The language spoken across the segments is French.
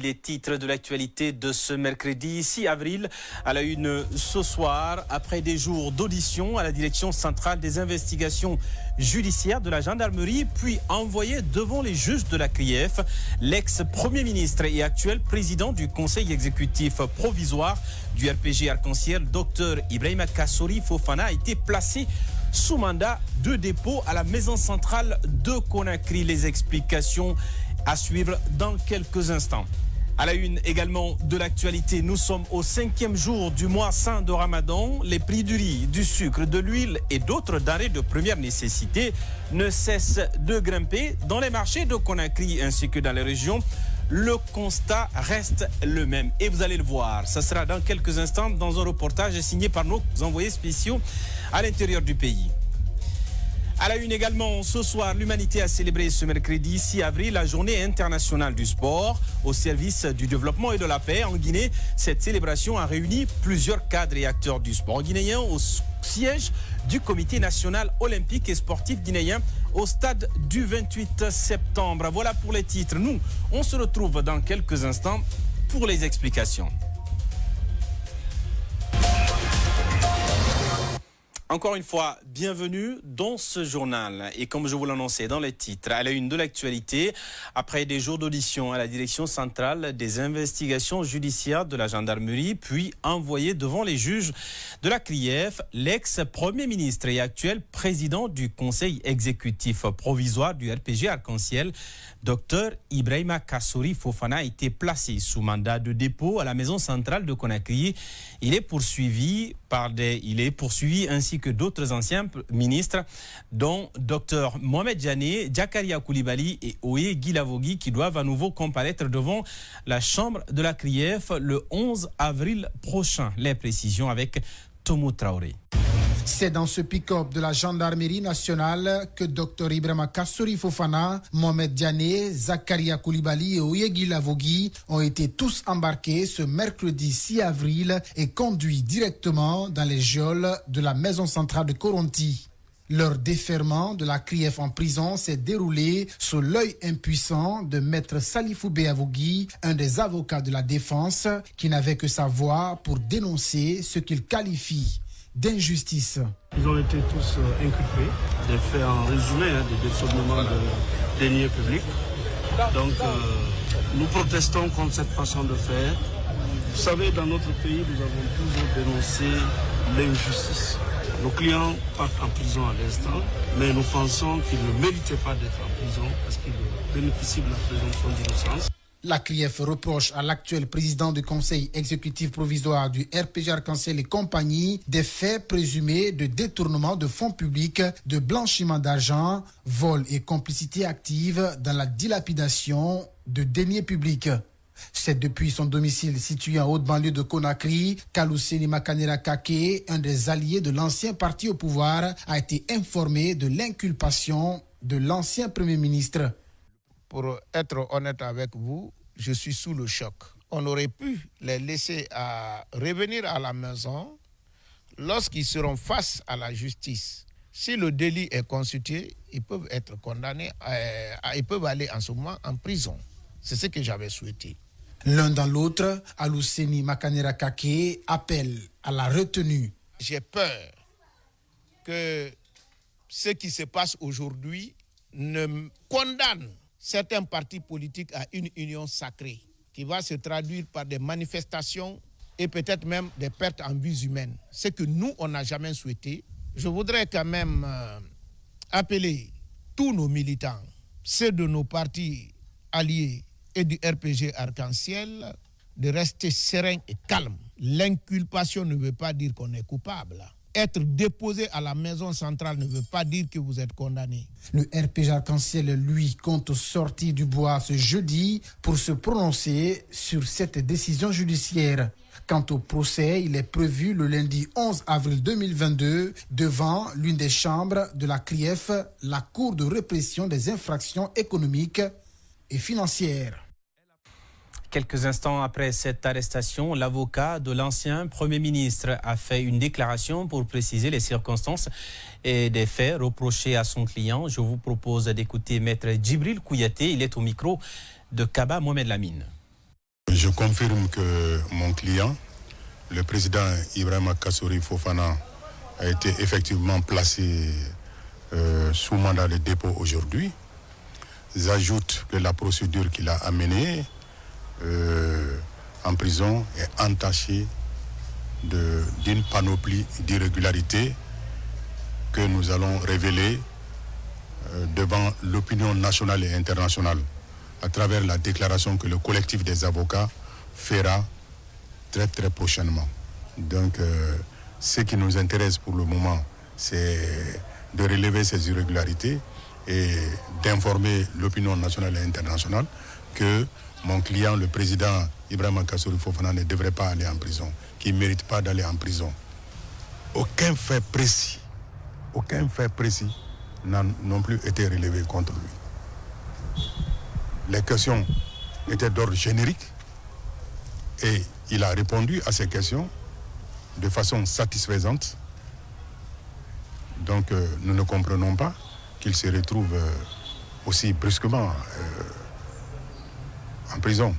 Les titres de l'actualité de ce mercredi 6 avril à la une ce soir, après des jours d'audition à la direction centrale des investigations judiciaires de la gendarmerie, puis envoyé devant les juges de la CRIEF, l'ex-premier ministre et actuel président du conseil exécutif provisoire du RPG Arc-en-Ciel, Dr Ibrahima Kassori Fofana, a été placé sous mandat de dépôt à la maison centrale de Conakry. Les explications à suivre dans quelques instants. À la une également de l'actualité, nous sommes au 5e jour du mois saint de Ramadan. Les prix du riz, du sucre, de l'huile et d'autres denrées de première nécessité ne cessent de grimper dans les marchés de Conakry ainsi que dans les régions. Le constat reste le même et vous allez le voir. Ça sera dans quelques instants dans un reportage signé par nos envoyés spéciaux à l'intérieur du pays. À la une également, ce soir, l'humanité a célébré ce mercredi 6 avril la journée internationale du sport au service du développement et de la paix. En Guinée, cette célébration a réuni plusieurs cadres et acteurs du sport guinéen au siège du Comité national olympique et sportif guinéen au stade du 28 septembre. Voilà pour les titres. Nous, on se retrouve dans quelques instants pour les explications. Encore une fois, bienvenue dans ce journal. Et comme je vous l'annonçais dans les titres, à la une de l'actualité, après des jours d'audition à la direction centrale des investigations judiciaires de la gendarmerie, puis envoyé devant les juges de la CRIEF, l'ex-premier ministre et actuel président du conseil exécutif provisoire du RPG Arc-en-Ciel, Dr Ibrahima Kassori Fofana, a été placé sous mandat de dépôt à la maison centrale de Conakry. Il est poursuivi ainsi que d'autres anciens ministres, dont Dr Mohamed Diané, Zakaria Koulibaly et Oye Guilavogui, qui doivent à nouveau comparaître devant la chambre de la CRIEF le 11 avril prochain. Les précisions avec Tomo Traoré. C'est dans ce pick-up de la gendarmerie nationale que Dr Ibrahima Kassori Fofana, Mohamed Diané, Zakaria Koulibaly et Oye Guilavogui ont été tous embarqués ce mercredi 6 avril et conduits directement dans les geôles de la maison centrale de Koronti. Leur déferment de la CRIEF en prison s'est déroulé sous l'œil impuissant de maître Salifou Beavogui, un des avocats de la défense, qui n'avait que sa voix pour dénoncer ce qu'il qualifie d'injustice. Ils ont été tous inculpés, des faits en résumé, des détournements de deniers publics. Donc nous protestons contre cette façon de faire. Vous savez, dans notre pays, nous avons toujours dénoncé l'injustice. Nos clients partent en prison à l'instant, mais nous pensons qu'ils ne méritaient pas d'être en prison parce qu'ils bénéficient de la présomption d'innocence. La CRIEF reproche à l'actuel président du conseil exécutif provisoire du RPG Arc-en-Ciel et compagnie des faits présumés de détournement de fonds publics, de blanchiment d'argent, vol et complicité active dans la dilapidation de deniers publics. C'est depuis son domicile situé en haute banlieue de Conakry qu'Alouseni Makanera Kake, un des alliés de l'ancien parti au pouvoir, a été informé de l'inculpation de l'ancien premier ministre. Pour être honnête avec vous, je suis sous le choc. On aurait pu les laisser revenir à la maison lorsqu'ils seront face à la justice. Si le délit est constitué, ils peuvent être condamnés, ils peuvent aller en ce moment en prison. C'est ce que j'avais souhaité. L'un dans l'autre, Alouseni Makanera Kake appelle à la retenue. J'ai peur que ce qui se passe aujourd'hui ne condamne certains partis politiques à une union sacrée qui va se traduire par des manifestations et peut-être même des pertes en vies humaines. Ce que nous, on n'a jamais souhaité. Je voudrais quand même appeler tous nos militants, ceux de nos partis alliés et du RPG Arc-en-Ciel, de rester sereins et calmes. L'inculpation ne veut pas dire qu'on est coupable. Être déposé à la maison centrale ne veut pas dire que vous êtes condamné. Le RPG Arc-en-Ciel, lui, compte sortir du bois ce jeudi pour se prononcer sur cette décision judiciaire. Quant au procès, il est prévu le lundi 11 avril 2022 devant l'une des chambres de la CRIEF, la Cour de répression des infractions économiques et financières. Quelques instants après cette arrestation, l'avocat de l'ancien Premier ministre a fait une déclaration pour préciser les circonstances et des faits reprochés à son client. Je vous propose d'écouter Maître Djibril Kouyaté. Il est au micro de Kaba Mohamed Lamine. Je confirme que mon client, le président Ibrahima Kassory Fofana, a été effectivement placé sous mandat de dépôt aujourd'hui. J'ajoute que la procédure qu'il a amenée en prison est entachée d'une panoplie d'irrégularités que nous allons révéler devant l'opinion nationale et internationale à travers la déclaration que le collectif des avocats fera très très prochainement. Donc ce qui nous intéresse pour le moment, c'est de relever ces irrégularités et d'informer l'opinion nationale et internationale que mon client, le président Ibrahima Kassory Fofana, ne devrait pas aller en prison, qu'il ne mérite pas d'aller en prison. Aucun fait précis n'a non plus été relevé contre lui. Les questions étaient d'ordre générique et il a répondu à ces questions de façon satisfaisante. Donc nous ne comprenons pas qu'il se retrouve aussi brusquement en prison.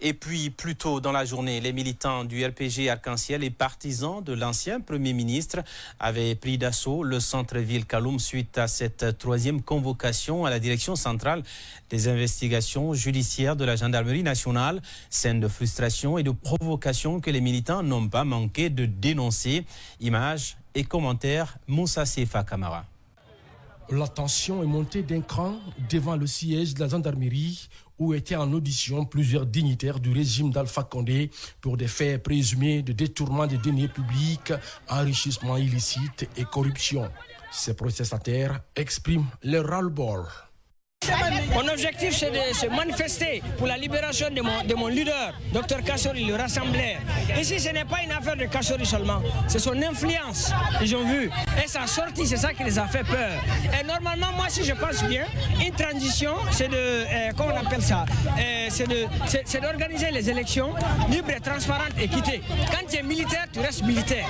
Et puis, plus tôt dans la journée, les militants du RPG Arc-en-Ciel et partisans de l'ancien Premier ministre avaient pris d'assaut le centre-ville Kaloum suite à cette troisième convocation à la direction centrale des investigations judiciaires de la gendarmerie nationale. Scène de frustration et de provocation que les militants n'ont pas manqué de dénoncer. Images et commentaires, Moussa Sefa Kamara. La tension est montée d'un cran devant le siège de la gendarmerie où étaient en audition plusieurs dignitaires du régime d'Alpha Condé pour des faits présumés de détournement des deniers publics, enrichissement illicite et corruption. Ces protestataires expriment leur ras-le-bol. Mon objectif, c'est de se manifester pour la libération de mon leader, Dr Kassory, le rassembleur. Ici, ce n'est pas une affaire de Kassory seulement, c'est son influence, ils ont vu. Et sa sortie, c'est ça qui les a fait peur. Et normalement, moi, si je pense bien, une transition, c'est de, comment on appelle ça, c'est d'organiser les élections libres, transparentes, équitées. Quand tu es militaire, tu restes militaire.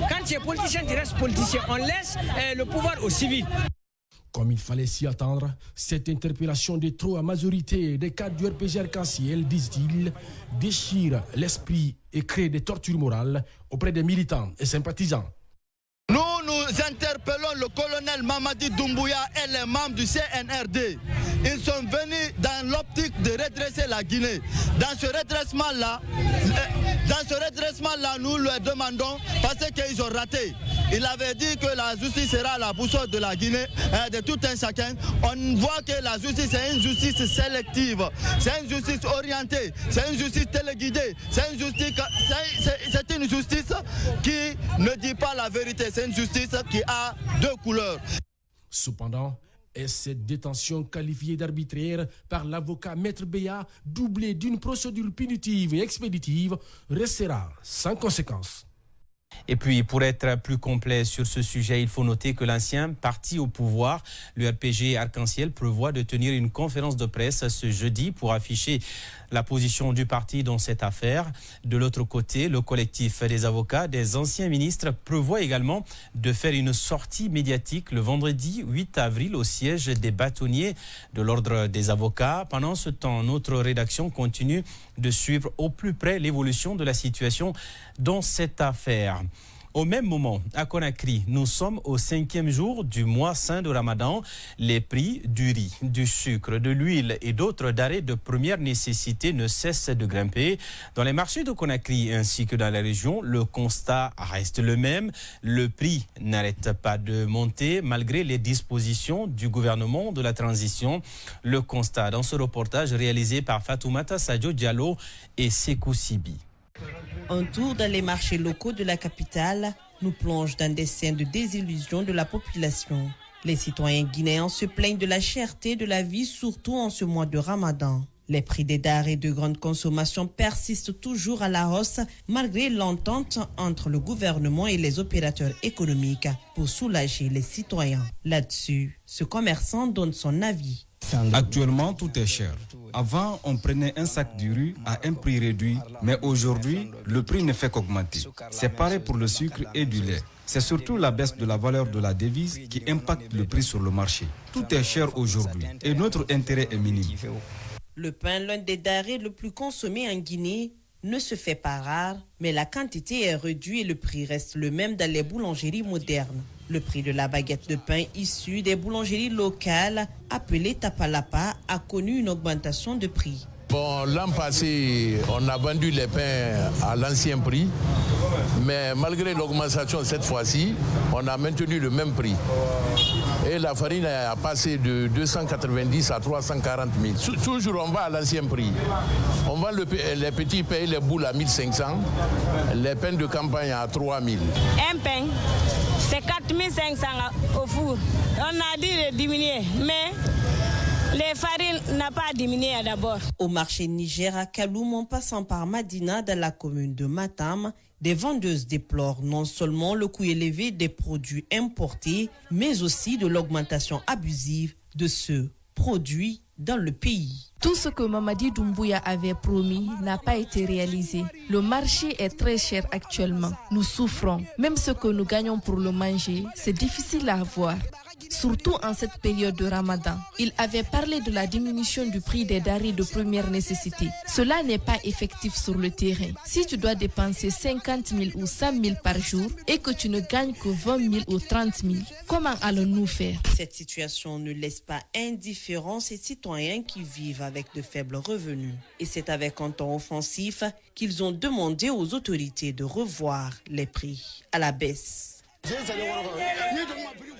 Quand tu es politicien, tu restes politicien. On laisse le pouvoir aux civils. Comme il fallait s'y attendre, cette interpellation de trop à majorité des cadres du RPG Arc-en-Ciel, disent-ils, déchire l'esprit et crée des tortures morales auprès des militants et sympathisants. Nous interpellons le colonel Mamadi Doumbouya et les membres du CNRD. Ils sont venus dans l'optique de redresser la Guinée. Dans ce redressement-là, nous leur demandons, parce qu'ils ont raté. Il avait dit que la justice sera la boussole de la Guinée, de tout un chacun. On voit que la justice est une justice sélective, c'est une justice orientée, c'est une justice téléguidée, c'est une justice qui ne dit pas la vérité, c'est une justice qui a deux couleurs. Cependant, et cette détention qualifiée d'arbitraire par l'avocat Maître Béa, doublée d'une procédure punitive et expéditive, restera sans conséquence. Et puis, pour être plus complet sur ce sujet, il faut noter que l'ancien parti au pouvoir, le RPG Arc-en-Ciel, prévoit de tenir une conférence de presse ce jeudi pour afficher la position du parti dans cette affaire. De l'autre côté, le collectif des avocats des anciens ministres prévoit également de faire une sortie médiatique le vendredi 8 avril au siège des bâtonniers de l'ordre des avocats. Pendant ce temps, notre rédaction continue de suivre au plus près l'évolution de la situation dans cette affaire. Au même moment, à Conakry, nous sommes au 5e jour du mois saint de Ramadan. Les prix du riz, du sucre, de l'huile et d'autres denrées de première nécessité ne cessent de grimper. Dans les marchés de Conakry ainsi que dans la région, le constat reste le même. Le prix n'arrête pas de monter malgré les dispositions du gouvernement de la transition. Le constat dans ce reportage réalisé par Fatoumata Sadio Diallo et Sekou Sibi. Un tour dans les marchés locaux de la capitale nous plonge dans des scènes de désillusion de la population. Les citoyens guinéens se plaignent de la cherté de la vie, surtout en ce mois de Ramadan. Les prix des denrées de grande consommation persistent toujours à la hausse malgré l'entente entre le gouvernement et les opérateurs économiques pour soulager les citoyens. Là-dessus, ce commerçant donne son avis. Actuellement, tout est cher. Avant, on prenait un sac de riz à un prix réduit, mais aujourd'hui, le prix ne fait qu'augmenter. C'est pareil pour le sucre et du lait. C'est surtout la baisse de la valeur de la devise qui impacte le prix sur le marché. Tout est cher aujourd'hui et notre intérêt est minime. Le pain, l'un des denrées le plus consommé en Guinée, ne se fait pas rare, mais la quantité est réduite et le prix reste le même dans les boulangeries modernes. Le prix de la baguette de pain issue des boulangeries locales, appelée tapalapa, a connu une augmentation de prix. Bon, l'an passé, on a vendu les pains à l'ancien prix, mais malgré l'augmentation cette fois-ci, on a maintenu le même prix. Et la farine a passé de 290 à 340 000. Toujours, on va à l'ancien prix. On vend les petits pains, les boules à 1500, les pains de campagne à 3000. Un pain, c'est 4500 au four. On a dit de diminuer, mais les farines n'ont pas diminué d'abord. Au marché Niger à Kaloum, en passant par Madina dans la commune de Matam, des vendeuses déplorent non seulement le coût élevé des produits importés, mais aussi de l'augmentation abusive de ceux produits dans le pays. Tout ce que Mamadi Doumbouya avait promis n'a pas été réalisé. Le marché est très cher actuellement. Nous souffrons. Même ce que nous gagnons pour le manger, c'est difficile à avoir. Surtout en cette période de Ramadan. Il avait parlé de la diminution du prix des denrées de première nécessité. Cela n'est pas effectif sur le terrain. Si tu dois dépenser 50 000 ou 100 000 par jour et que tu ne gagnes que 20 000 ou 30 000, comment allons-nous faire? Cette situation ne laisse pas indifférents ces citoyens qui vivent avec de faibles revenus. Et c'est avec un ton offensif qu'ils ont demandé aux autorités de revoir les prix à la baisse.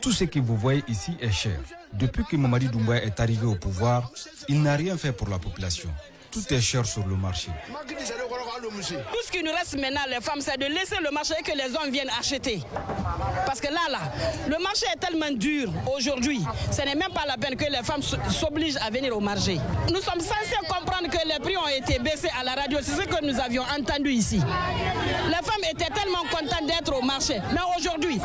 Tout ce que vous voyez ici est cher. Depuis que Mamadi Doumbouya est arrivé au pouvoir, il n'a rien fait pour la population. Tout est cher sur le marché. Tout ce qui nous reste maintenant, les femmes, c'est de laisser le marché et que les hommes viennent acheter. Parce que là, le marché est tellement dur aujourd'hui. Ce n'est même pas la peine que les femmes s'obligent à venir au marché. Nous sommes censés comprendre que les prix ont été baissés à la radio. C'est ce que nous avions entendu ici. Les femmes étaient tellement contentes d'être au marché. Mais aujourd'hui,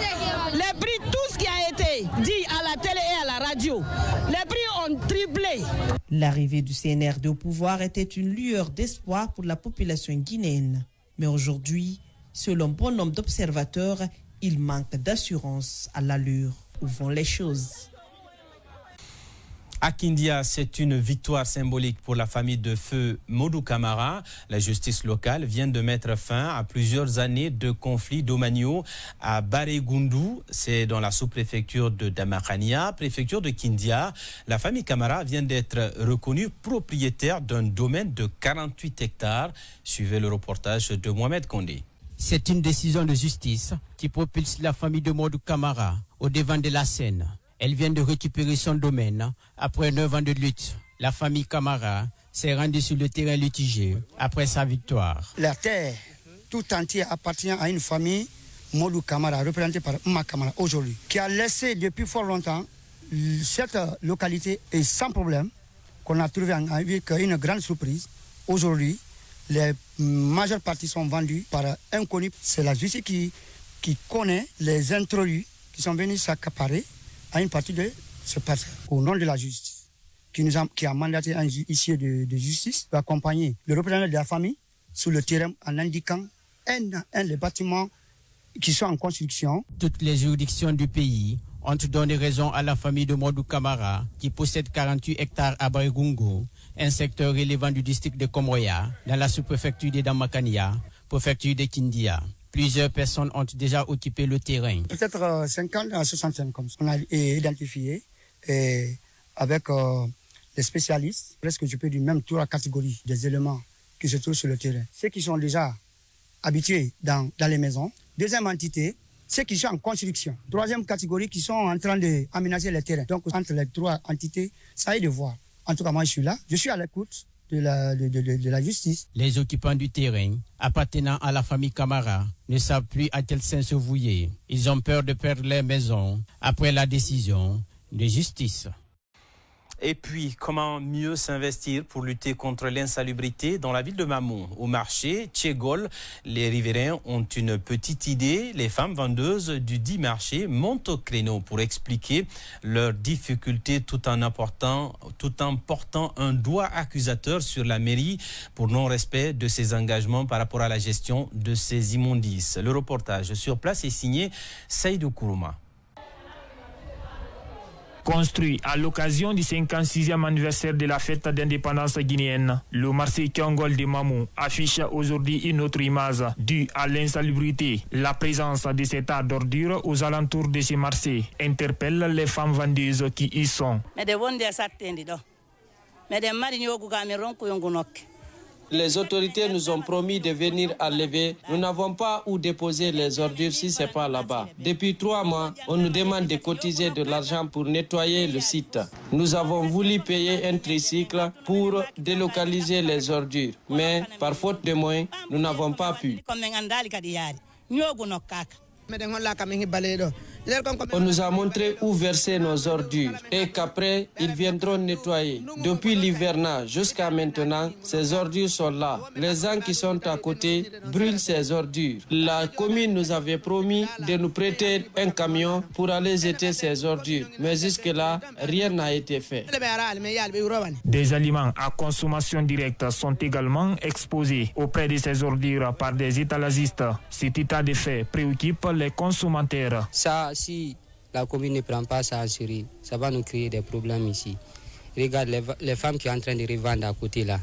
les prix, tout ce qui a été dit à la télé et à la radio, les prix ont triplé. L'arrivée du CNRD au pouvoir était une lueur d'espoir pour la population guinéenne. Mais aujourd'hui, selon bon nombre d'observateurs, il manque d'assurance à l'allure où vont les choses. À Kindia, c'est une victoire symbolique pour la famille de feu Modou Camara. La justice locale vient de mettre fin à plusieurs années de conflits domaniaux à Baregundu. C'est dans la sous-préfecture de Damakania, préfecture de Kindia. La famille Camara vient d'être reconnue propriétaire d'un domaine de 48 hectares. Suivez le reportage de Mohamed Kondé. C'est une décision de justice qui propulse la famille de Modou Camara au devant de la scène. Elle vient de récupérer son domaine après 9 ans de lutte. La famille Camara s'est rendue sur le terrain litigé après sa victoire. La terre tout entière appartient à une famille, Modou Camara, représentée par Mma Camara aujourd'hui, qui a laissé depuis fort longtemps cette localité et sans problème, qu'on a trouvé avec une grande surprise. Aujourd'hui, les majeures parties sont vendues par un inconnu. C'est la justice qui connaît les intrus qui sont venus s'accaparer à une partie de ce parti. Au nom de la justice, qui a mandaté un huissier de justice pour accompagner le représentant de la famille sur le terrain en indiquant les bâtiments qui sont en construction. Toutes les juridictions du pays ont donné raison à la famille de Modou Camara qui possède 48 hectares à Baregungu, un secteur relevant du district de Komroya, dans la sous-préfecture de Damakania, préfecture de Kindia. Plusieurs personnes ont déjà occupé le terrain. Peut-être 50 à 65 comme ça. On a identifié avec les spécialistes, presque je peux dire même toute la catégorie des éléments qui se trouvent sur le terrain. Ceux qui sont déjà habitués dans les maisons. Deuxième entité, ceux qui sont en construction. Troisième catégorie qui sont en train d'aménager les terrains. Donc entre les trois entités, ça y est de voir. En tout cas, moi je suis là, je suis à l'écoute de la justice. Les occupants du terrain appartenant à la famille Camara ne savent plus à quel sein se vouer. Ils ont peur de perdre leur maison après la décision de justice. Et puis, comment mieux s'investir pour lutter contre l'insalubrité dans la ville de Mamou? Au marché Tchégol, les riverains ont une petite idée. Les femmes vendeuses du dit marché montent au créneau pour expliquer leurs difficultés tout en portant un doigt accusateur sur la mairie pour non-respect de ses engagements par rapport à la gestion de ces immondices. Le reportage sur place est signé Seydou Kourouma. Construit à l'occasion du 56e anniversaire de la fête d'indépendance guinéenne, le marché Kiongol de Mamou affiche aujourd'hui une autre image due à l'insalubrité. La présence de ces tas d'ordures aux alentours de ces marchés interpelle les femmes vendeuses qui y sont. Les autorités nous ont promis de venir enlever. Nous n'avons pas où déposer les ordures si ce n'est pas là-bas. Depuis 3 mois, on nous demande de cotiser de l'argent pour nettoyer le site. Nous avons voulu payer un tricycle pour délocaliser les ordures. Mais par faute de moyens, nous n'avons pas pu. On nous a montré où verser nos ordures et qu'après, ils viendront nettoyer. Depuis l'hivernage jusqu'à maintenant, ces ordures sont là. Les gens qui sont à côté brûlent ces ordures. La commune nous avait promis de nous prêter un camion pour aller jeter ces ordures. Mais jusque-là, rien n'a été fait. Des aliments à consommation directe sont également exposés auprès de ces ordures par des étalagistes. Cet état de fait préoccupe les consommateurs. Ça, si la commune ne prend pas ça en série, ça va nous créer des problèmes ici. Regarde les femmes qui sont en train de revendre à côté là.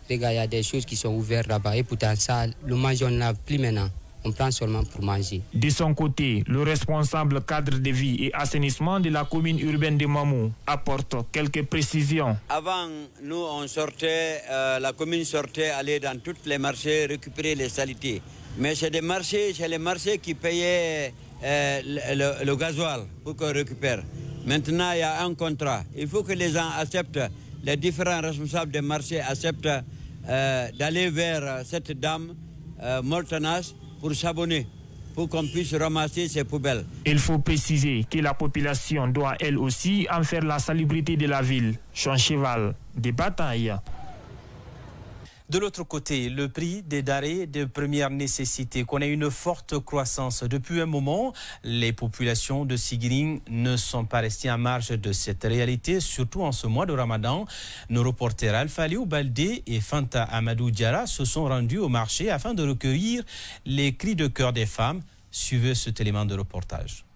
Regarde, il y a des choses qui sont ouvertes là-bas. Et pourtant, ça, le manger, on n'a plus maintenant. On prend seulement pour manger. De son côté, le responsable cadre de vie et assainissement de la commune urbaine de Mamou apporte quelques précisions. Avant, nous, on sortait, la commune sortait, aller dans tous les marchés, récupérer les saletés. Mais c'est les marchés qui payaient le gasoil pour qu'on récupère. Maintenant, il y a un contrat. Il faut que les gens acceptent, les différents responsables des marchés acceptent d'aller vers cette dame Mortanas pour s'abonner, pour qu'on puisse ramasser ces poubelles. Il faut préciser que la population doit elle aussi en faire la salubrité de la ville, son cheval de bataille. De l'autre côté, le prix des denrées de première nécessité connaît une forte croissance. Depuis un moment, les populations de Sigirine ne sont pas restées en marge de cette réalité, surtout en ce mois de Ramadan. Nos reporters Alpha Léo Baldé et Fanta Amadou Diarra se sont rendus au marché afin de recueillir les cris de cœur des femmes. Suivez cet élément de reportage.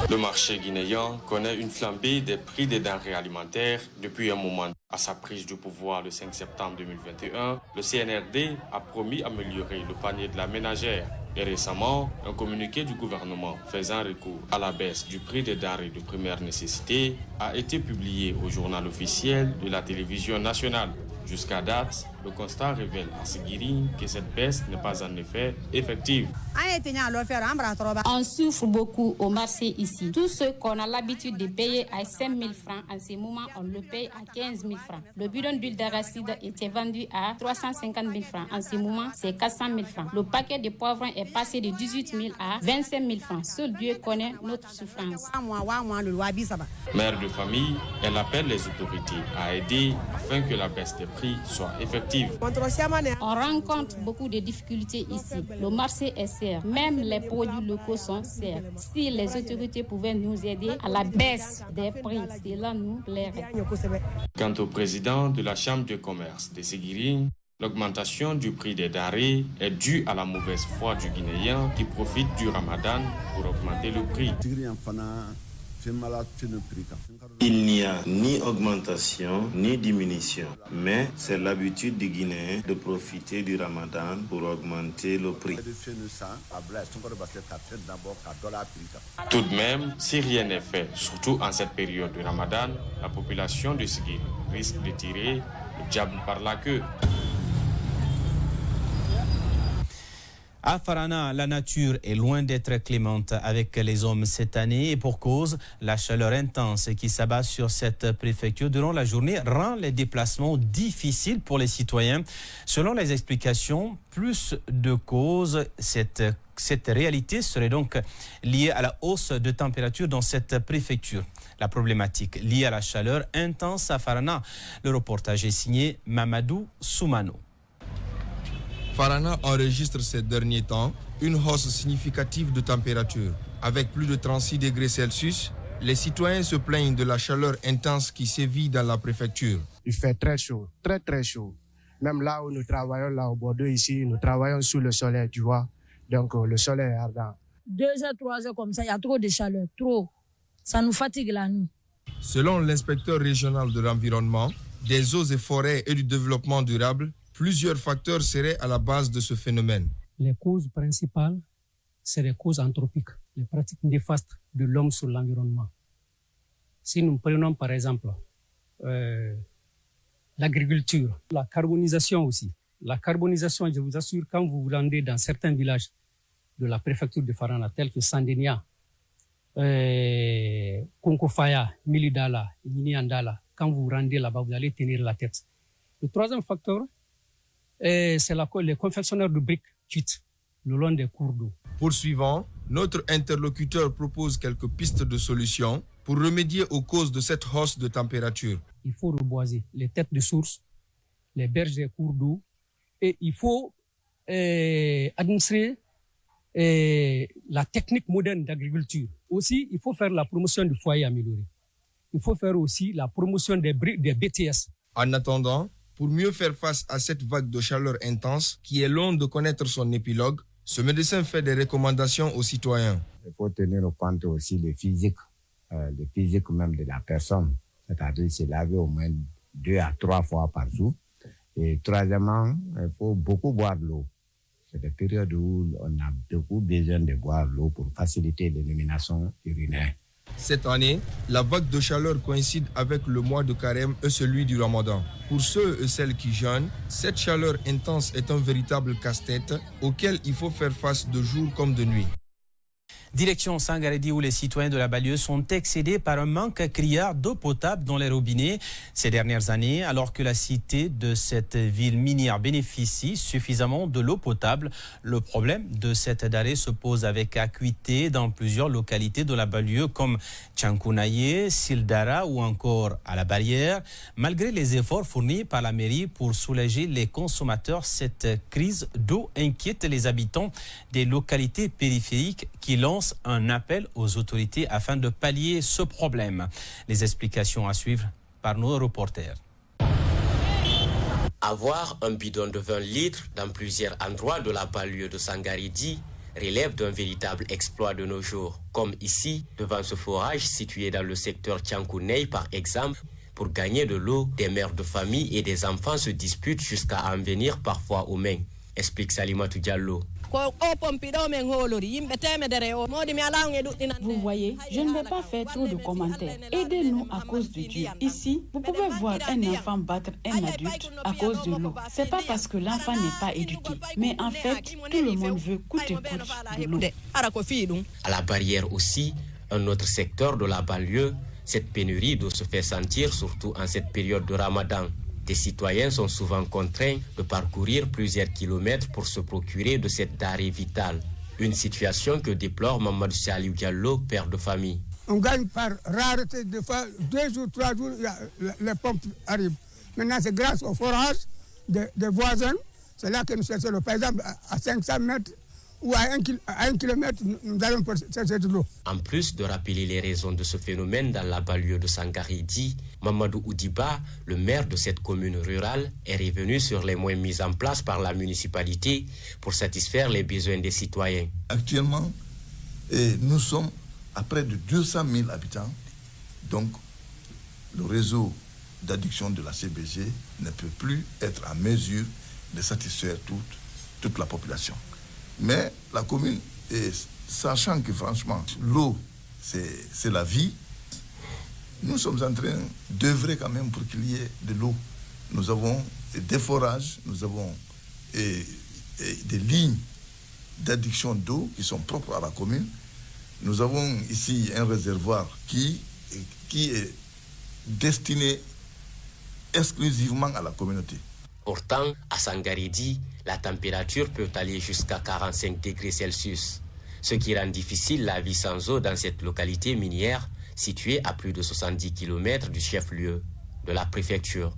Le marché guinéen connaît une flambée des prix des denrées alimentaires depuis un moment. À sa prise du pouvoir le 5 septembre 2021, le CNRD a promis d'améliorer le panier de la ménagère. Et récemment, un communiqué du gouvernement faisant recours à la baisse du prix des denrées de première nécessité a été publié au journal officiel de la télévision nationale. Jusqu'à date, le constat révèle à Sigirine que cette baisse n'est pas en effet effective. On souffre beaucoup au marché ici. Tout ce qu'on a l'habitude de payer à 5 000 francs, en ce moment, on le paye à 15 000 francs. Le bidon d'huile d'arachide était vendu à 350 000 francs. En ce moment, c'est 400 000 francs. Le paquet de poivrons est passé de 18 000 à 25 000 francs. Seul Dieu connaît notre souffrance. Mère de famille, elle appelle les autorités à aider afin que la baisse des prix soit effective. On rencontre beaucoup de difficultés ici. Le marché est serre. Même les produits locaux sont serres. Si les autorités pouvaient nous aider à la baisse des prix, cela nous plairait. Quant au président de la Chambre de commerce de Sigirine, l'augmentation du prix des denrées est due à la mauvaise foi du Guinéen qui profite du Ramadan pour augmenter le prix. Il n'y a ni augmentation ni diminution, mais c'est l'habitude du Guinéen de profiter du Ramadan pour augmenter le prix. Tout de même, si rien n'est fait, surtout en cette période de Ramadan, la population de Sigirine risque de tirer le diable par la queue. À Farana, la nature est loin d'être clémente avec les hommes cette année et pour cause, la chaleur intense qui s'abat sur cette préfecture durant la journée rend les déplacements difficiles pour les citoyens. Selon les explications, plus de causes, cette réalité serait donc liée à la hausse de température dans cette préfecture. La problématique liée à la chaleur intense à Farana. Le reportage est signé Mamadou Soumano. Farana enregistre ces derniers temps une hausse significative de température. Avec plus de 36 degrés Celsius, les citoyens se plaignent de la chaleur intense qui sévit dans la préfecture. Il fait très chaud, très chaud. Même là où nous travaillons, là au Bordeaux ici, nous travaillons sous le soleil, tu vois. Donc le soleil est ardent. 2 heures, 3 heures comme ça, il y a trop de chaleur, trop. Ça nous fatigue la nuit. Selon l'inspecteur régional de l'environnement, des eaux et forêts et du développement durable, plusieurs facteurs seraient à la base de ce phénomène. Les causes principales, c'est les causes anthropiques, les pratiques néfastes de l'homme sur l'environnement. Si nous prenons par exemple l'agriculture, la carbonisation aussi. La carbonisation, je vous assure, quand vous vous rendez dans certains villages de la préfecture de Farana, tels que Sandenia, Konkofaya, Milidala, Niniandala, quand vous vous rendez là-bas, vous allez tenir la tête. Le troisième facteur, c'est les confectionneurs de briques cuites le long des cours d'eau. Poursuivant, notre interlocuteur propose quelques pistes de solutions pour remédier aux causes de cette hausse de température. Il faut reboiser les têtes de source, les berges des cours d'eau, et il faut administrer la technique moderne d'agriculture. Aussi, il faut faire la promotion du foyer amélioré. Il faut faire aussi la promotion des BTS. En attendant, pour mieux faire face à cette vague de chaleur intense qui est long de connaître son épilogue, ce médecin fait des recommandations aux citoyens. Il faut tenir au compte aussi le physique même de la personne. C'est-à-dire se laver au moins 2 à 3 fois par jour. Et troisièmement, il faut beaucoup boire de l'eau. C'est des périodes où on a beaucoup besoin de boire l'eau pour faciliter l'élimination urinaire. Cette année, la vague de chaleur coïncide avec le mois de carême et celui du Ramadan. Pour ceux et celles qui jeûnent, cette chaleur intense est un véritable casse-tête auquel il faut faire face de jour comme de nuit. Direction Sangaredi où les citoyens de la banlieue sont excédés par un manque criard d'eau potable dans les robinets ces dernières années, alors que la cité de cette ville minière bénéficie suffisamment de l'eau potable. Le problème de cette denrée se pose avec acuité dans plusieurs localités de la banlieue comme Tchankounaye, Sildara ou encore à la Barrière. Malgré les efforts fournis par la mairie pour soulager les consommateurs, cette crise d'eau inquiète les habitants des localités périphériques qui lancent un appel aux autorités afin de pallier ce problème. Les explications à suivre par nos reporters. Avoir un bidon de 20 litres dans plusieurs endroits de la banlieue de Sangaredi relève d'un véritable exploit de nos jours. Comme ici, devant ce forage situé dans le secteur Tchankounaye par exemple, pour gagner de l'eau, des mères de famille et des enfants se disputent jusqu'à en venir parfois aux mains, explique Salimatou Diallo. Vous voyez, je ne vais pas faire trop de commentaires. Aidez-nous à cause de Dieu. Ici, vous pouvez voir un enfant battre un adulte à cause de l'eau. C'est pas parce que l'enfant n'est pas éduqué, mais en fait, tout le monde veut coûte que coûte de l'eau. À la Barrière aussi, un autre secteur de la banlieue, cette pénurie d'eau se fait sentir surtout en cette période de Ramadan. Les citoyens sont souvent contraints de parcourir plusieurs kilomètres pour se procurer de cette denrée vitale. Une situation que déplore Mamadou Saliou Diallo, père de famille. On gagne par rareté, des fois 2 jours, 3 jours, les pompes arrivent. Maintenant, c'est grâce au forage des voisins. C'est là que nous cherchons l'eau. Par exemple, à 500 mètres ou à 1 kilomètre, nous allons chercher de l'eau. En plus de rappeler les raisons de ce phénomène dans la banlieue de Sangaredi, Mamadou Oudiba, le maire de cette commune rurale, est revenu sur les moyens mis en place par la municipalité pour satisfaire les besoins des citoyens. Actuellement, nous sommes à près de 200 000 habitants. Donc, le réseau d'adduction de la CBG ne peut plus être en mesure de satisfaire toute la population. Mais la commune, sachant que franchement, l'eau, c'est la vie, nous sommes en train d'œuvrer quand même pour qu'il y ait de l'eau. Nous avons des forages, nous avons des lignes d'adduction d'eau qui sont propres à la commune. Nous avons ici un réservoir qui est destiné exclusivement à la communauté. Pourtant, à Sangaredi, la température peut aller jusqu'à 45 degrés Celsius, ce qui rend difficile la vie sans eau dans cette localité minière située à plus de 70 km du chef-lieu de la préfecture.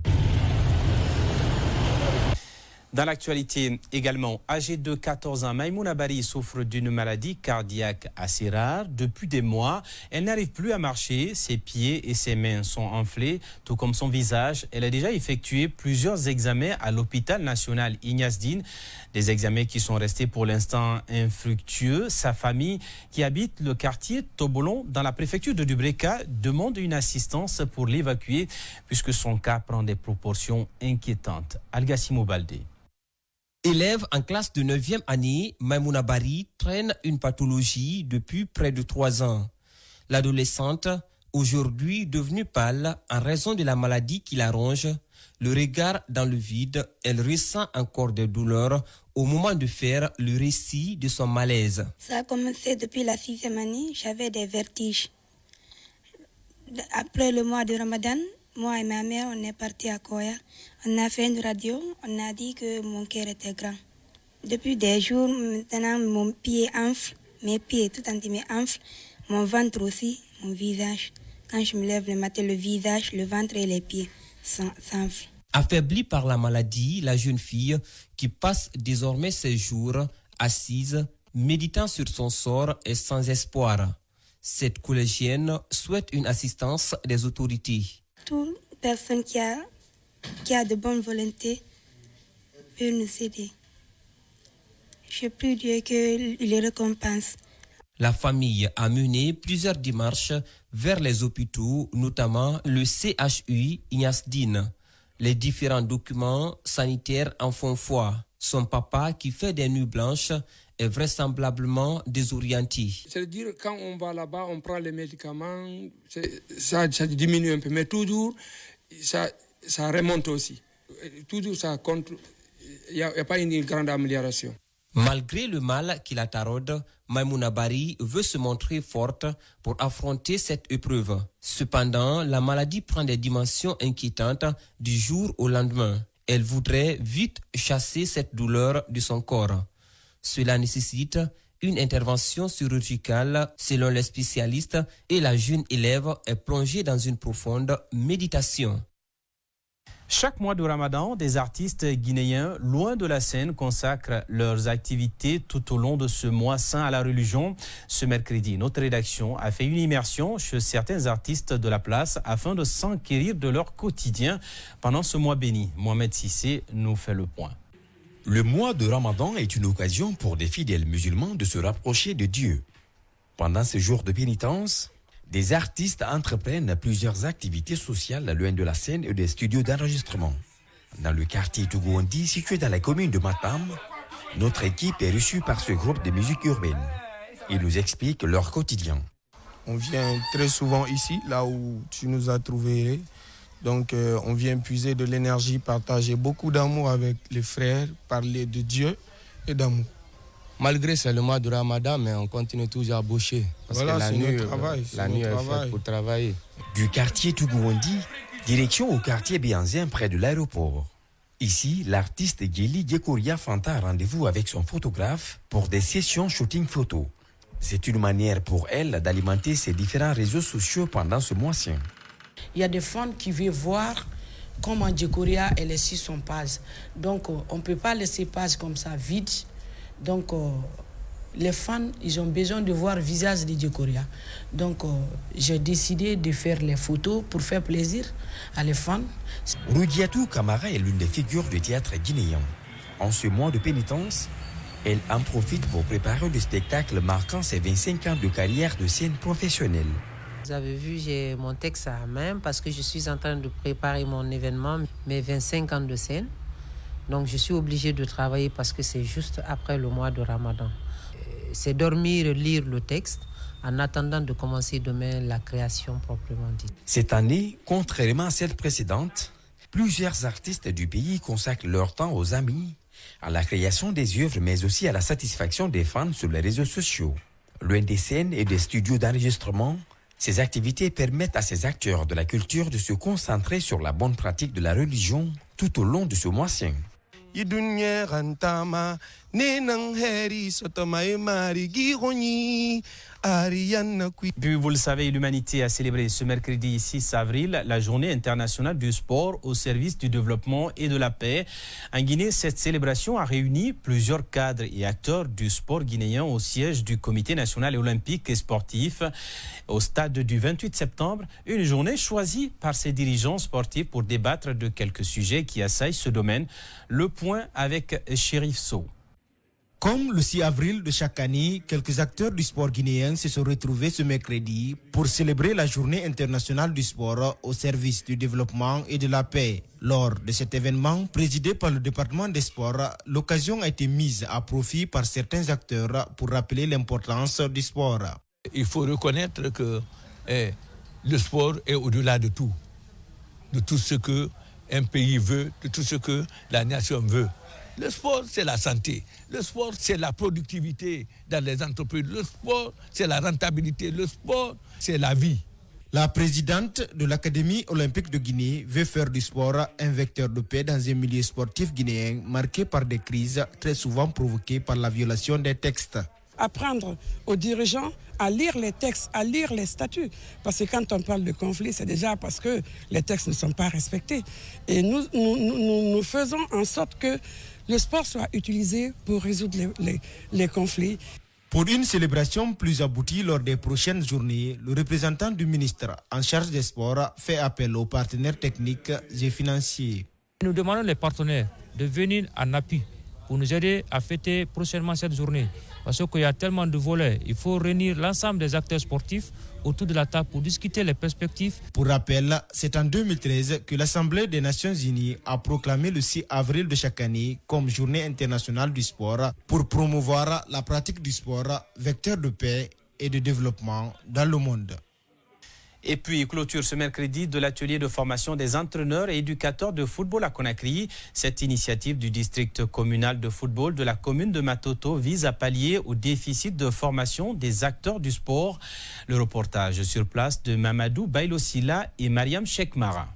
Dans l'actualité également, âgée de 14 ans, Maïmouna Bari souffre d'une maladie cardiaque assez rare. Depuis des mois, elle n'arrive plus à marcher. Ses pieds et ses mains sont enflés, tout comme son visage. Elle a déjà effectué plusieurs examens à l'hôpital national Ignace Dine. Des examens qui sont restés pour l'instant infructueux. Sa famille, qui habite le quartier Tobolon dans la préfecture de Dubreka, demande une assistance pour l'évacuer puisque son cas prend des proportions inquiétantes. Algassimo Baldé. Élève en classe de 9e année, Maïmouna Bari traîne une pathologie depuis près de 3 ans. L'adolescente, aujourd'hui devenue pâle en raison de la maladie qui la ronge, le regard dans le vide, elle ressent encore des douleurs au moment de faire le récit de son malaise. Ça a commencé depuis la 6e année, j'avais des vertiges. Après le mois de Ramadan, moi et ma mère, on est partis à Koya. On a fait une radio, on a dit que mon cœur était grand. Depuis des jours, maintenant, mon pied enfle, mes pieds tout entiers enflent, mon ventre aussi, mon visage. Quand je me lève le matin, le visage, le ventre et les pieds s'enflent. Affaiblie par la maladie, la jeune fille, qui passe désormais ses jours assise, méditant sur son sort et sans espoir. Cette collégienne souhaite une assistance des autorités. Toute personne qui a de bonne volonté peut nous aider. Je prie Dieu qu'il les récompense. La famille a mené plusieurs démarches vers les hôpitaux, notamment le CHU Ignace Dine. Les différents documents sanitaires en font foi. Son papa, qui fait des nuits blanches, est vraisemblablement désorienté. C'est-à-dire, quand on va là-bas, on prend les médicaments, ça diminue un peu, mais toujours, ça remonte aussi. Toujours, ça compte, il n'y a pas une grande amélioration. Malgré le mal qui la taraude, Maïmouna Bari veut se montrer forte pour affronter cette épreuve. Cependant, la maladie prend des dimensions inquiétantes du jour au lendemain. Elle voudrait vite chasser cette douleur de son corps. Cela nécessite une intervention chirurgicale selon les spécialistes et la jeune élève est plongée dans une profonde méditation. Chaque mois de Ramadan, des artistes guinéens loin de la scène consacrent leurs activités tout au long de ce mois saint à la religion. Ce mercredi, notre rédaction a fait une immersion chez certains artistes de la place afin de s'enquérir de leur quotidien pendant ce mois béni. Mohamed Sissé nous fait le point. Le mois de Ramadan est une occasion pour des fidèles musulmans de se rapprocher de Dieu. Pendant ce jour de pénitence, des artistes entreprennent plusieurs activités sociales loin de la scène et des studios d'enregistrement. Dans le quartier Tougouandi, situé dans la commune de Matam, notre équipe est reçue par ce groupe de musique urbaine. Ils nous expliquent leur quotidien. On vient très souvent ici, là où tu nous as trouvés. Donc on vient puiser de l'énergie, partager beaucoup d'amour avec les frères, parler de Dieu et d'amour. Malgré c'est le mois de Ramadan, mais on continue toujours à boucher. Parce voilà, que la nuit est faite pour travailler. Du quartier Tougouandi, direction au quartier Bianzin près de l'aéroport. Ici, l'artiste Géli Gekoria Fanta a rendez-vous avec son photographe pour des sessions shooting photo. C'est une manière pour elle d'alimenter ses différents réseaux sociaux pendant ce mois saint. Il y a des fans qui veulent voir comment Djekoria a laissé son page. Donc, on ne peut pas laisser page comme ça vide. Donc, les fans, ils ont besoin de voir le visage de Djekoria. Donc, j'ai décidé de faire les photos pour faire plaisir à les fans. Roudiatou Kamara est l'une des figures du théâtre guinéen. En ce mois de pénitence, elle en profite pour préparer le spectacle marquant ses 25 ans de carrière de scène professionnelle. Vous avez vu, j'ai mon texte à main parce que je suis en train de préparer mon événement, mes 25 ans de scène. Donc je suis obligée de travailler parce que c'est juste après le mois de Ramadan. C'est dormir, lire le texte en attendant de commencer demain la création proprement dite. Cette année, contrairement à celle précédente, plusieurs artistes du pays consacrent leur temps aux amis, à la création des œuvres, mais aussi à la satisfaction des fans sur les réseaux sociaux. Loin des scènes et des studios d'enregistrement, ces activités permettent à ces acteurs de la culture de se concentrer sur la bonne pratique de la religion tout au long de ce mois saint. Puis vous le savez, l'humanité a célébré ce mercredi 6 avril la journée internationale du sport au service du développement et de la paix. En Guinée, cette célébration a réuni plusieurs cadres et acteurs du sport guinéen au siège du Comité national olympique et sportif. Au stade du 28 septembre, une journée choisie par ses dirigeants sportifs pour débattre de quelques sujets qui assaillent ce domaine. Le point avec Chérif Sow. Comme le 6 avril de chaque année, quelques acteurs du sport guinéen se sont retrouvés ce mercredi pour célébrer la journée internationale du sport au service du développement et de la paix. Lors de cet événement, présidé par le département des sports, l'occasion a été mise à profit par certains acteurs pour rappeler l'importance du sport. Il faut reconnaître que le sport est au-delà de tout ce qu'un pays veut, de tout ce que la nation veut. Le sport, c'est la santé. Le sport, c'est la productivité dans les entreprises. Le sport, c'est la rentabilité. Le sport, c'est la vie. La présidente de l'Académie olympique de Guinée veut faire du sport un vecteur de paix dans un milieu sportif guinéen marqué par des crises très souvent provoquées par la violation des textes. Apprendre aux dirigeants à lire les textes, à lire les statuts. Parce que quand on parle de conflit, c'est déjà parce que les textes ne sont pas respectés. Et nous faisons en sorte que le sport soit utilisé pour résoudre les conflits. Pour une célébration plus aboutie lors des prochaines journées, le représentant du ministre en charge des sports fait appel aux partenaires techniques et financiers. Nous demandons les partenaires de venir en appui pour nous aider à fêter prochainement cette journée. Parce qu'il y a tellement de volets. Il faut réunir l'ensemble des acteurs sportifs autour de la table pour discuter les perspectives. Pour rappel, c'est en 2013 que l'Assemblée des Nations Unies a proclamé le 6 avril de chaque année comme Journée internationale du sport pour promouvoir la pratique du sport, vecteur de paix et de développement dans le monde. Et puis, clôture ce mercredi de l'atelier de formation des entraîneurs et éducateurs de football à Conakry. Cette initiative du district communal de football de la commune de Matoto vise à pallier au déficit de formation des acteurs du sport. Le reportage sur place de Mamadou Bailosila et Mariam Chekmara.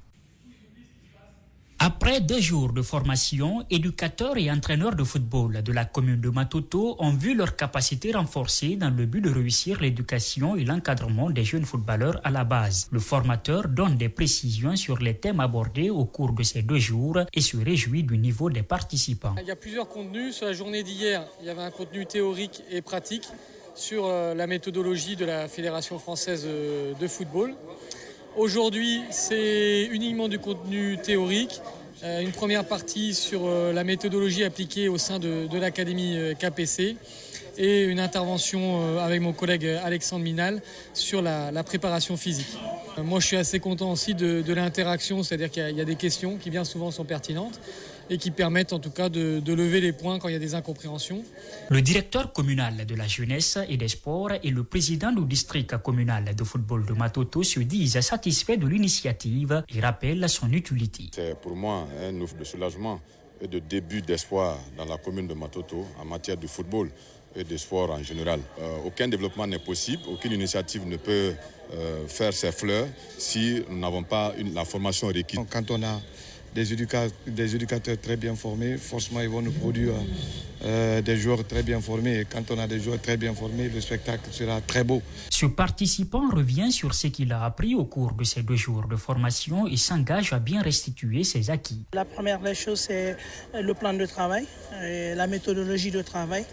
Après 2 jours de formation, éducateurs et entraîneurs de football de la commune de Matoto ont vu leurs capacités renforcées dans le but de réussir l'éducation et l'encadrement des jeunes footballeurs à la base. Le formateur donne des précisions sur les thèmes abordés au cours de ces 2 jours et se réjouit du niveau des participants. Il y a plusieurs contenus. Sur la journée d'hier, il y avait un contenu théorique et pratique sur la méthodologie de la Fédération française de football. Aujourd'hui, c'est uniquement du contenu théorique. Une première partie sur la méthodologie appliquée au sein de l'Académie KPC et une intervention avec mon collègue Alexandre Minal sur la préparation physique. Moi, je suis assez content aussi de l'interaction, c'est-à-dire qu'il y a des questions qui bien souvent sont pertinentes et qui permettent en tout cas de lever les points quand il y a des incompréhensions. Le directeur communal de la jeunesse et des sports et le président du district communal de football de Matoto se disent satisfaits de l'initiative et rappellent son utilité. C'est pour moi un ouf de soulagement et de début d'espoir dans la commune de Matoto en matière de football et de sport en général. Aucun développement n'est possible, aucune initiative ne peut faire ses fleurs si nous n'avons pas la formation requise. Quand on a des éducateurs très bien formés, forcément ils vont nous produire des joueurs très bien formés. Et quand on a des joueurs très bien formés, le spectacle sera très beau. Ce participant revient sur ce qu'il a appris au cours de ces 2 jours de formation et s'engage à bien restituer ses acquis. La première des choses, c'est le plan de travail, et la méthodologie de travail,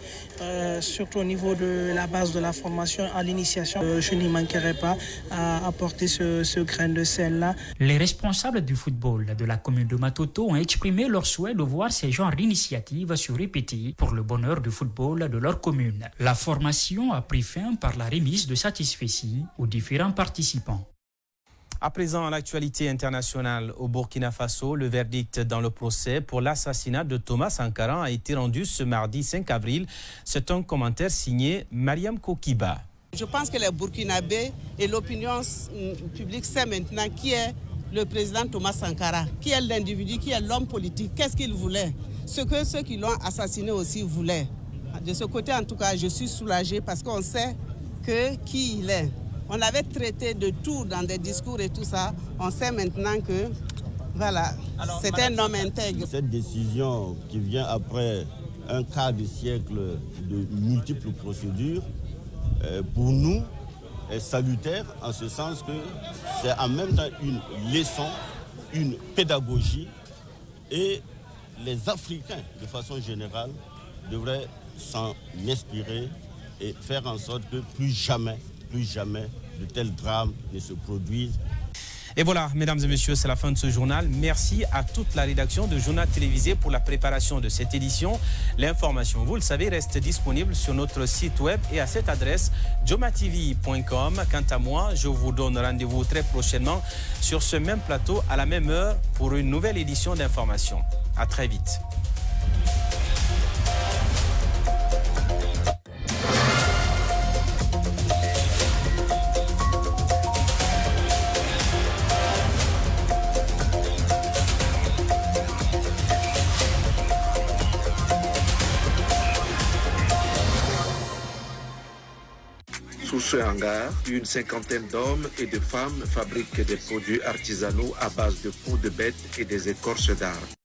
surtout au niveau de la base de la formation à l'initiation. Je n'y manquerai pas à apporter ce grain de sel-là. Les responsables du football de la commune de Matoto ont exprimé leur souhait de voir ces genres d'initiatives se répéter pour le bonheur du football de leur commune. La formation a pris fin par la remise de satisfecit aux différents participants. À présent, l'actualité internationale au Burkina Faso, le verdict dans le procès pour l'assassinat de Thomas Sankara a été rendu ce mardi 5 avril. C'est un commentaire signé Mariam Kokiba. Je pense que les Burkinabés et l'opinion publique savent maintenant qui est le président Thomas Sankara, qui est l'individu, qui est l'homme politique, qu'est-ce qu'il voulait, ce que ceux qui l'ont assassiné aussi voulaient. De ce côté, en tout cas, je suis soulagée parce qu'on sait qui il est. On l'avait traité de tout dans des discours et tout ça. On sait maintenant que, voilà, c'est un homme intègre. Cette décision qui vient après un quart de siècle de multiples procédures pour nous, est salutaire en ce sens que c'est en même temps une leçon, une pédagogie, et les Africains, de façon générale, devraient s'en inspirer et faire en sorte que plus jamais de tels drames ne se produisent. Et voilà, mesdames et messieurs, c'est la fin de ce journal. Merci à toute la rédaction de Journal Télévisé pour la préparation de cette édition. L'information, vous le savez, reste disponible sur notre site web et à cette adresse, jomatv.com. Quant à moi, je vous donne rendez-vous très prochainement sur ce même plateau à la même heure pour une nouvelle édition d'information. À très vite. Sous ce hangar, une cinquantaine d'hommes et de femmes fabriquent des produits artisanaux à base de peaux de bêtes et des écorces d'arbres.